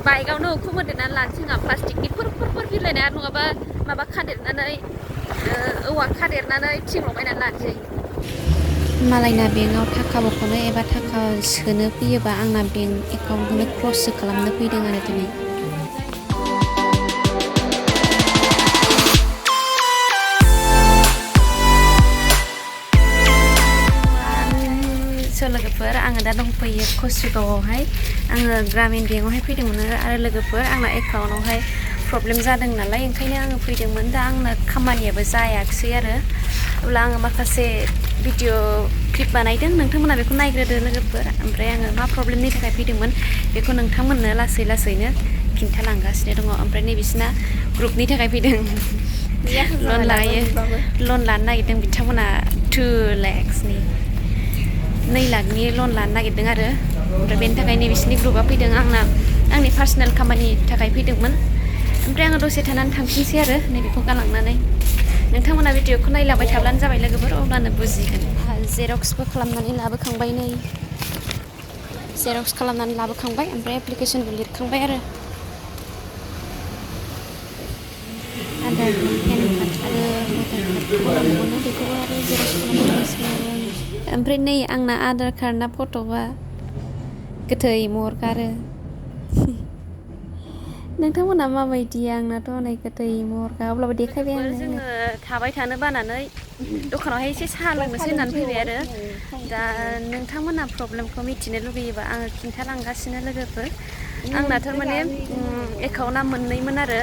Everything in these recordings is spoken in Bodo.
बाइकआवनो उखुम होदेरनानै लानोसै आं प्लास्टिकनि फोर बिलाइनाया नङाबा माबा खादेरनानै औवा खादेरनानै थिं लगायनानै लानोसै मालायना बेंकआव थाखा बख'नो एबा थाखा सोनो फैयोबा आंना बेंक एकाउन्टखौनो क्ल'ससो खालामनो फैदों आरो दिनै लोगोफोर आङो दा दंफैयो कसुगावआवहाय आङो ग्रामिन बेंकआवहाय फैदोंमोन आरो लोगोफोर आंना एकाउन्टआवहाय प्रब्लेम जादों नालाय ओंखायनो आङो फैदोंमोन दा आंना खामानियाबो जायाखिसै आरो अब्ला आङो माखासे भिडिअ क्लिप बानायदों नोंथांमोना बेखौ नायग्रोदो लोगोफोर ओमफ्राय आङो मा प्रब्लेमनि थाखाय फैदोंमोन बेखौ नोंथांमोननो लासैनो खिन्थालांगासिनो दङ ओमफ्राय नैबिसिना ग्रुपनि थाखाय फैदों लन लानो नागिरदों बिथांमोना 2 लाखनि 2 लाखनि लन लानो नागिरदों आरो ओमफ्राय बेनि थाखाय नैबिसिनि ग्रुपआ फैदों आंनि पार्सनेल खामानिनि थाखाय फैदोंमोन ओमफ्राय आङो दसे थानानै थांफिनसै आरो नैबेखौ गालांनानै नोंथांमोना भिडिअखौ नायलांबाय थाब्लानो जाबाय लोगोफोर अब्लानो बुजिगोन जेरक्सबो खालामनानै लाबोखांबाय नै जेरक्स खालामनानै लाबोखांबाय ओमफ्राय एप्लिकेसनबो लिरखांबाय आरो आधार कार्ड पेन कार्ड आरो भटार कार्डखौ बेखौबो आरो जेरक्स खालामनांसिगोन आरो ओमफ्राय नै आंना आधार कार्डना फट'आ गोथै महर गारो नोंथांमोना माबायदि आंनाथ' नै गोथै महर गारो अब्लाबो देखायबाय आङो जोङो थाबाय थानो बानानै दखानावहाय एसे साहा लोंनोसै होननानै फैबाय आरो दा नोंथांमोना प्रब्लेमखौ मिथिनो लुगैयोबा आङो खिन्थालांगासिनो लोगोफोर आंना थारमाने एकाउन्टआ मोननैमोन आरो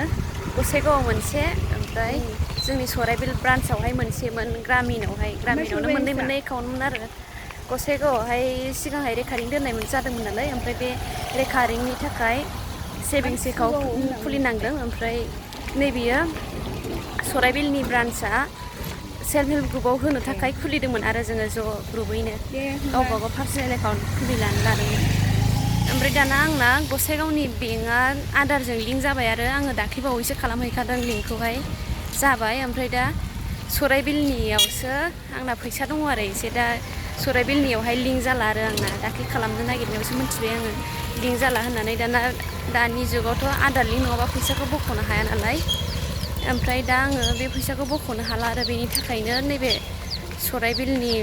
गसाइगावआव मोनसे ओमफ्राय जोंनि सराइबिल ब्रान्सआवहाय मोनसेमोन ग्रामिनावनो मोननै एकाउन्टमोन आरो गसाइगावआवहाय सिगांहाय रेकारिं दोननाय जादोंमोन नालाय ओमफ्राय बे रेकारिंनि थाखाय सेभिंस एकाउन्ट खुलिनांदों ओमफ्राय नैबेयो सराइबिलनि ब्रान्सआ सेल्फ हेल्प ग्रुपआव होनो थाखाय खुलिदोंमोन आरो जोङो ज' ग्रुपैनो गावबागाव पार्सनेल एकाउन्ट खुलिनानै लादोंमोन ओमफ्राय दाना आंना गसाइगावनि बेंकआ आधारजों लिंक जाबाय आरो आङो दाख्लैबावैसो खालामहैखादों लिंकखौहाय जाबाय ओमफ्राय दा सराइबिलनियावसो आंना फैसा दङ आरो एसे दा सराइबिलनियावहाय लिंक जाला आरो आंना दाख्लै खालामनो नागिरनायावसो मिथिबाय आङो लिंक जाला होननानै दानि जुगावथ' आधार लिंक नङाबा फैसाखौ बख'नो हाया नालाय ओमफ्राय दा आङो बे फैसाखौ बख'नो हाला आरो बेनि थाखायनो नैबे सराइबिलनि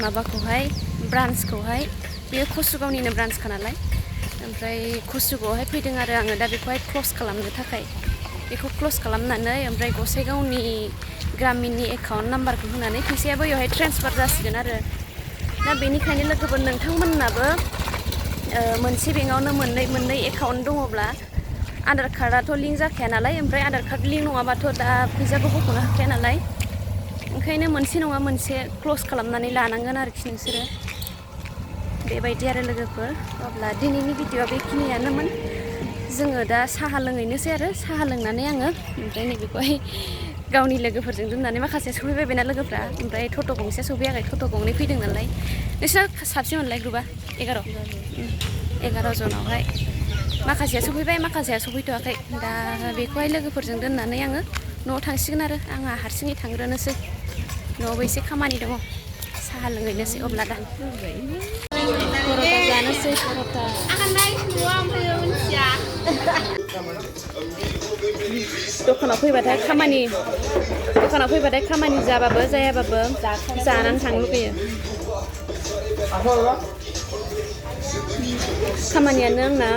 माबाखौहाय ब्रान्सखौहाय बेयो कसुगावनिनो ब्रान्सखा नालाय ओमफ्राय कसुगावआवहाय फैदों आरो आङो दा बेखौहाय क्ल'स खालामनो थाखाय बेखौ क्ल'स खालामनानै ओमफ्राय गसाइगावनि ग्रामिननि एकाउन्ट नाम्बारखौ होनानै फैसाया बैयावहाय ट्रेन्सफार जासिगोन आरो दा बेनिखायनो लोगोफोर नोंथांमोननाबो मोनसे बेंकआवनो मोननै एकाउन्ट दङब्ला आधार कार्डआथ' लिंक जाखाया नालाय ओमफ्राय आधार कार्ड लिंक नङाबाथ' दा फैसाखौ बख'नो हाखाया नालाय ओंखायनो मोनसे नङा मोनसे क्ल'स खालामनानै लानांगोन आरोखि नोंसोरो बेबायदि आरो लोगोफोर अब्ला दिनैनि भिडिअआ बेखिनियानोमोन जोङो दा साहा लोंहैनोसै आरो साहा लोंनानै आङो ओमफ्राय नैबेखौहाय गावनि लोगोफोरजों दोननानै माखासे सफैबायना लोगोफ्रा ओमफ्राय टट' गंसेया सफैयाखै टट' गंनै फैदों नालाय नोंसिना साबेसे मोनलाय ग्रुपआ 11 जनावहाय माखासेया सफैबाय माखासेया सफैथ'वाखै दा बेखौहाय लोगोफोरजों दोननानै आङो न'आव थांसिगोन आरो आंहा हारसिङै थांग्रोनोसै न'आवबो एसे खामानि दङ साहा लोंहैनोसै अब्ला दा पर'था जानोसै पर'था दखानाव फैबाथाय खामानि जाबाबो जायाबाबो जानानै थांनो लुगैयो खामानियानो आंना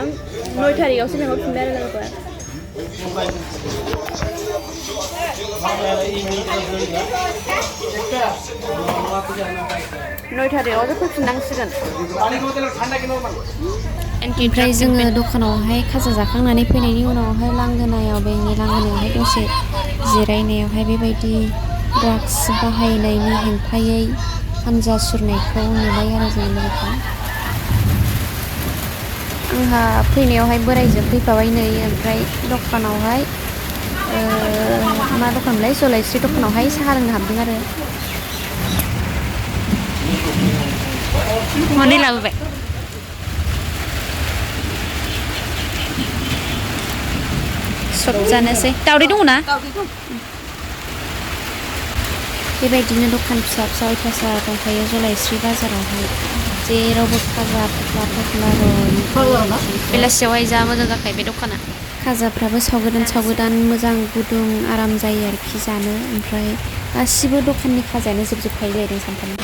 9 थारिखआवसो लिंहरफिनबाय आरो लोगोफोर 9 थारिखआवसो फैफिननांसिगोन ओमफ्राय जोङो दखानावहाय खाजा जाखांनानै फैनायनि उनावहाय बेंकनि लांगोनायावहाय दसे जिरायनायावहाय बेबायदि ड्राग्स बाहायनायनि हेंथायै हानजा सुरनायखौ नुबाय आरो जों लोगोफोर आंहा फैनायावहाय बोराइजों फैफाबाय नै ओमफ्राय दखानावहाय मा दखानलाय जलाइस्रि दखानावहाय साहा लोंनो हाबदों आरो हनै लाबोबाय सब जानोसै दावदै दङ ना बेबायदिनो दखान फिसा अयथासार दंखायो जलाइस्रि बाजारावहाय जेरावबो खाजा फख्ला बेलासियावहाय जा मोजां जाखायो बे दखाना खाजाफ्राबो सावगोदान मोजां गुदुं आराम जायो आरोखि जानो ओमफ्राय गासिबो दखाननि खाजायानो जोबजोबखायो जाहैदों सानफ्रामबो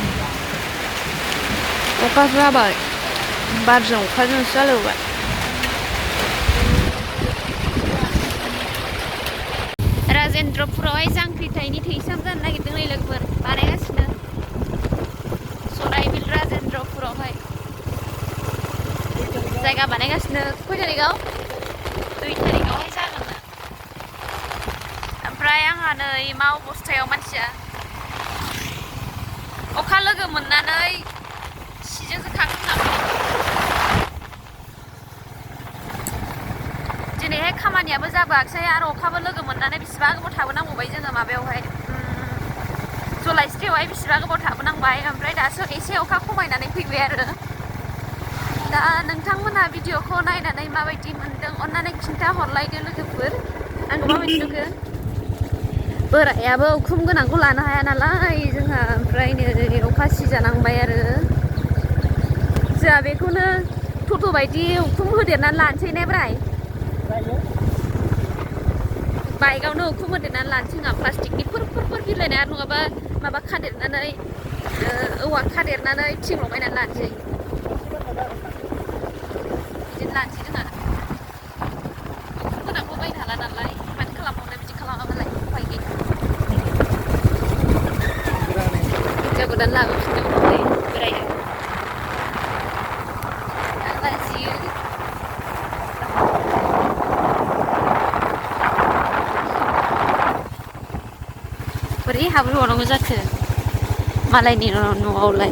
अखासो हाबाय बारजों अखाजोंसो जालायबाय राजेन्द्रपुरावहाय जांख्रिथायनि थैसाम जानो नागिरदों नै लोगोफोर बानायगासिनो सराइबिल राजेन्द्रपुरावहाय जायगा बानायगासिनो खय थारिखआव 2 थारिखआवहाय जागोन ओमफ्राय आंहा नै मा अबस्थायाव मानसिया अखा लोगो मोननानै सिजोंसो थांखांबाय दिनैहाय खामानियाबो जाबोआखिसै आरो अखाबो लोगो मोननानै बेसेबा गोबाव थाबोनांबावबाय जोङो माबायावहाय जलाइस्रियावहाय बेसेबा गोबाव थाबोनांबाय ओमफ्राय दासो एसे अखा खमायनानै फैबाय आरो दा नोंथांमोनहा भिडिअखौ नायनानै माबायदि मोनदों अन्नानै खिन्था हरलायदो लोगोफोर आंखौ माबायदि नुखो बोरायाबो उखुम गोनांखौ लानो हाया नालाय जोंहा ओमफ्राय नै अखा सिजानांबाय आरो जोंहा बेखौनो टट' बायदि उखुम होदेरनानै लानोसै ने ब्राय बाइकआवनो उखुम होदेरनानै लानोसै जोंहा प्लास्टिकनि फोर बिलायनाय आरो नङाबा माबा खादेरनानै औवा खादेरनानै थिं लगायनानै लानोसै बिदिनो लानोसै जोंहा उखुम गोनांखौ बायनो हाला नालाय माथो खालामबावनो बिदि खालामाबालाय उफाय गैया हिनजाव गोदान लाबोफिनदोंमोन बोराया लाजियो बोरै हाबहैबावनांगौ जाखो मालायनि न'आवलाय